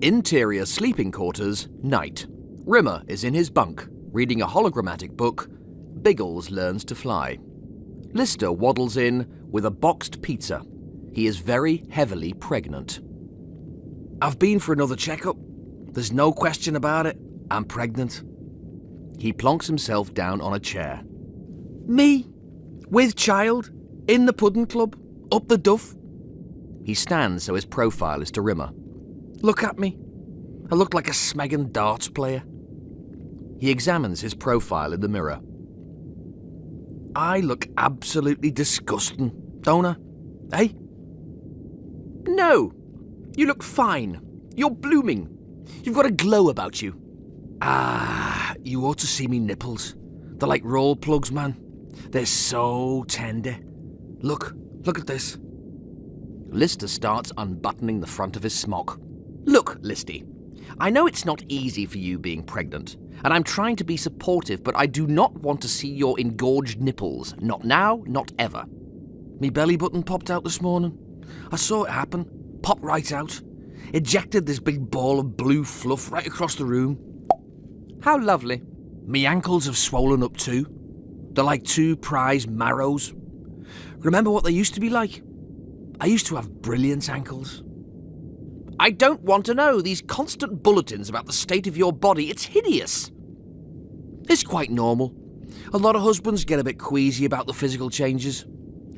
Interior sleeping quarters, night. Rimmer is in his bunk, reading a hologrammatic book. Biggles learns to fly. Lister waddles in with a boxed pizza. He is very heavily pregnant. I've been for another checkup. There's no question about it. I'm pregnant. He plonks himself down on a chair. Me? With child? In the pudding club? Up the duff? He stands so his profile is to Rimmer. Look at me. I look like a smegging darts player. He examines his profile in the mirror. I look absolutely disgusting, don't I? Eh? No. You look fine. You're blooming. You've got a glow about you. Ah, you ought to see me nipples. They're like roll plugs, man. They're so tender. Look at this. Lister starts unbuttoning the front of his smock. Look, Listy, I know it's not easy for you being pregnant, and I'm trying to be supportive, but I do not want to see your engorged nipples. Not now, not ever. Me belly button popped out this morning. I saw it happen. Popped right out. Ejected this big ball of blue fluff right across the room. How lovely. Me ankles have swollen up too. They're like two prize marrows. Remember what they used to be like? I used to have brilliant ankles. I don't want to know these constant bulletins about the state of your body. It's hideous. It's quite normal. A lot of husbands get a bit queasy about the physical changes.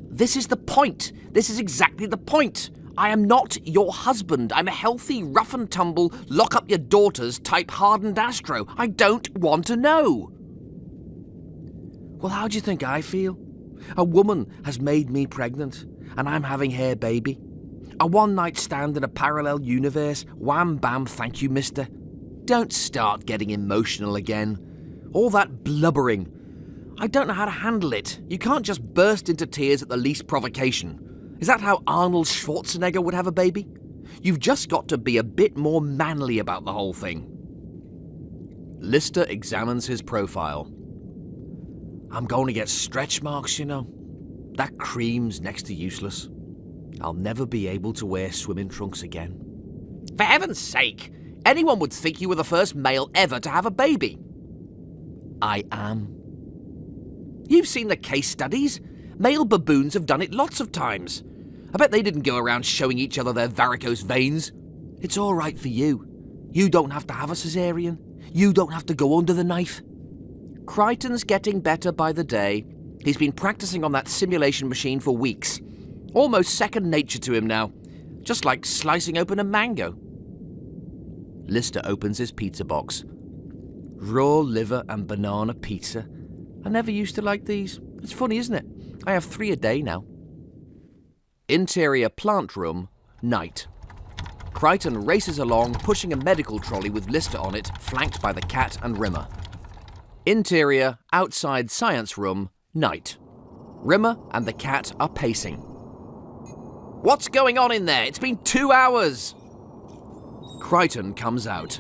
This is the point. This is exactly the point. I am not your husband. I'm a healthy, rough and tumble, lock up your daughters type hardened astro. I don't want to know. Well, how do you think I feel? A woman has made me pregnant, and I'm having her baby. A one-night stand in a parallel universe. Wham bam, thank you, mister. Don't start getting emotional again. All that blubbering. I don't know how to handle it. You can't just burst into tears at the least provocation. Is that how Arnold Schwarzenegger would have a baby? You've just got to be a bit more manly about the whole thing. Lister examines his profile. I'm going to get stretch marks, you know. That cream's next to useless. I'll never be able to wear swimming trunks again. For heaven's sake, anyone would think you were the first male ever to have a baby. I am. You've seen the case studies. Male baboons have done it lots of times. I bet they didn't go around showing each other their varicose veins. It's all right for you. You don't have to have a cesarean. You don't have to go under the knife. Crichton's getting better by the day. He's been practicing on that simulation machine for weeks. Almost second nature to him now. Just like slicing open a mango. Lister opens his pizza box. Raw liver and banana pizza. I never used to like these. It's funny, isn't it? I have 3 a day now. Interior plant room, night. Crichton races along, pushing a medical trolley with Lister on it, flanked by the cat and Rimmer. Interior, outside science room, night. Rimmer and the cat are pacing. What's going on in there? It's been 2 hours! Crichton comes out.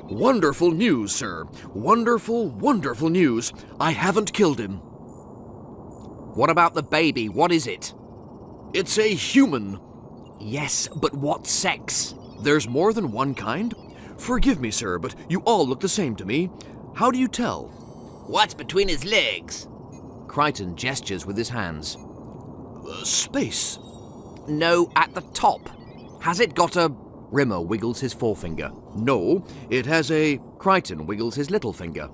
Wonderful news, sir. Wonderful, wonderful news. I haven't killed him. What about the baby? What is it? It's a human. Yes, but what sex? There's more than one kind? Forgive me, sir, but you all look the same to me. How do you tell? What's between his legs? Crichton gestures with his hands. Space. No, at the top. Has it got a... Rimmer wiggles his forefinger. No, it has a... Crichton wiggles his little finger.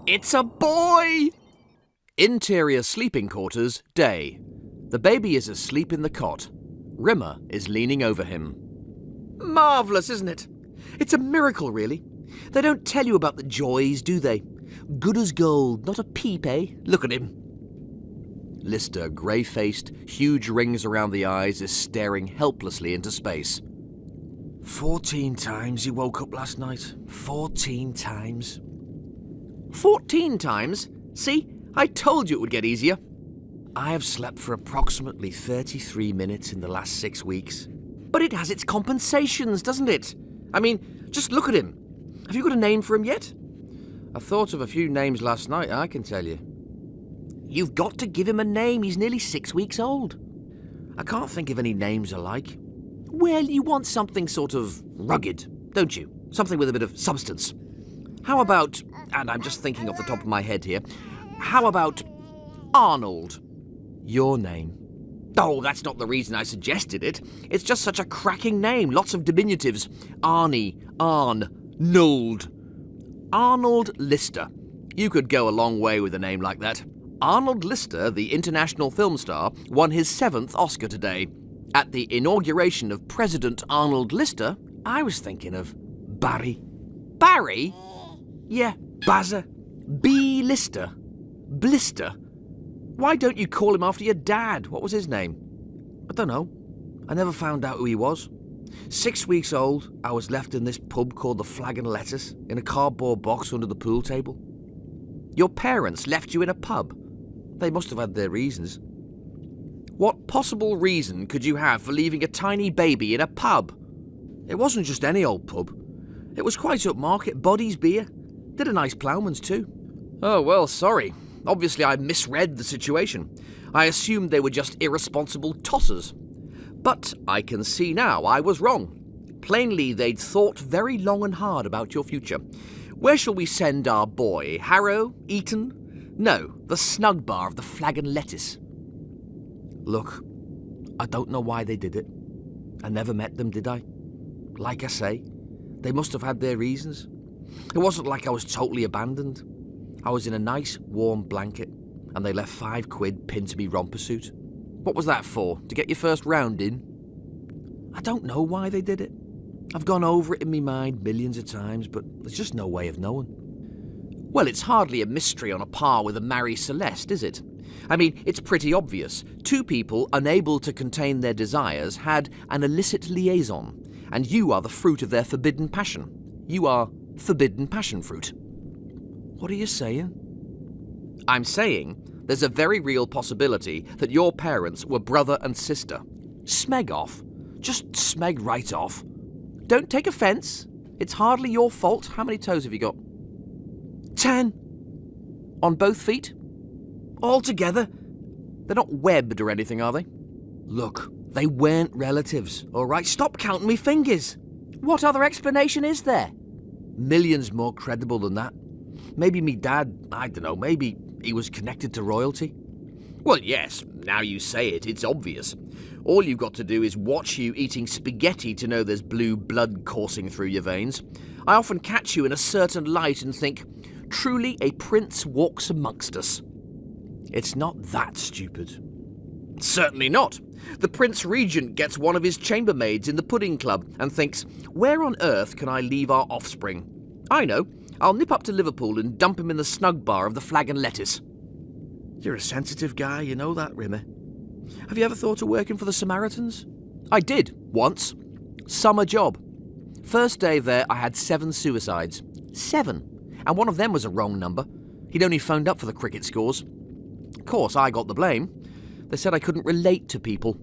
It's a boy! Interior sleeping quarters, day. The baby is asleep in the cot. Rimmer is leaning over him. Marvellous, isn't it? It's a miracle, really. They don't tell you about the joys, do they? Good as gold, not a peep, eh? Look at him. Lister, grey-faced, huge rings around the eyes, is staring helplessly into space. 14 times he woke up last night. 14 times. 14 times? See? I told you it would get easier. I have slept for approximately 33 minutes in the last 6 weeks. But it has its compensations, doesn't it? I mean, just look at him. Have you got a name for him yet? I thought of a few names last night, I can tell you. You've got to give him a name. He's nearly 6 weeks old. I can't think of any names I like. Well, you want something sort of rugged, don't you? Something with a bit of substance. How about, and I'm just thinking off the top of my head here, how about Arnold? Your name. Oh, that's not the reason I suggested it. It's just such a cracking name. Lots of diminutives. Arnie, Arn, Nold. Arnold Lister. You could go a long way with a name like that. Arnold Lister, the international film star, won his 7th Oscar today. At the inauguration of President Arnold Lister, I was thinking of Barry. Barry? Yeah, Bazza. B. Lister. Blister. Why don't you call him after your dad? What was his name? I don't know. I never found out who he was. 6 weeks old, I was left in this pub called the Flag and Lettuce, in a cardboard box under the pool table. Your parents left you in a pub. They must have had their reasons. What possible reason could you have for leaving a tiny baby in a pub? It wasn't just any old pub. It was quite upmarket. Bodies beer. Did a nice ploughman's too. Oh, well, sorry. Obviously, I misread the situation. I assumed they were just irresponsible tossers. But I can see now I was wrong. Plainly, they'd thought very long and hard about your future. Where shall we send our boy? Harrow? Eton? No, the snug bar of the Flag and Lettuce. Look, I don't know why they did it. I never met them, did I? Like I say, they must have had their reasons. It wasn't like I was totally abandoned. I was in a nice, warm blanket, and they left £5 pinned to me romper suit. What was that for? To get your first round in? I don't know why they did it. I've gone over it in my mind millions of times, but there's just no way of knowing. Well, it's hardly a mystery on a par with a Marie Celeste, is it? I mean, it's pretty obvious. Two people unable to contain their desires had an illicit liaison, and you are the fruit of their forbidden passion. You are forbidden passion fruit. What are you saying? I'm saying there's a very real possibility that your parents were brother and sister. Smeg off. Just smeg right off. Don't take offence. It's hardly your fault. How many toes have you got? 10. On both feet? All together? They're not webbed or anything, are they? Look, they weren't relatives, all right? Stop counting me fingers. What other explanation is there? Millions more credible than that. Maybe me dad, I don't know, maybe he was connected to royalty. Well, yes, now you say it, it's obvious. All you've got to do is watch you eating spaghetti to know there's blue blood coursing through your veins. I often catch you in a certain light and think, truly a prince walks amongst us. It's not that stupid. Certainly not. The Prince Regent gets one of his chambermaids in the pudding club and thinks, where on earth can I leave our offspring? I know. I'll nip up to Liverpool and dump him in the snug bar of the Flag and Lettuce. You're a sensitive guy, you know that, Rimmer. Have you ever thought of working for the Samaritans? I did, once. Summer job. First day there, I had 7 suicides. 7. And one of them was a wrong number. He'd only phoned up for the cricket scores. Of course, I got the blame. They said I couldn't relate to people.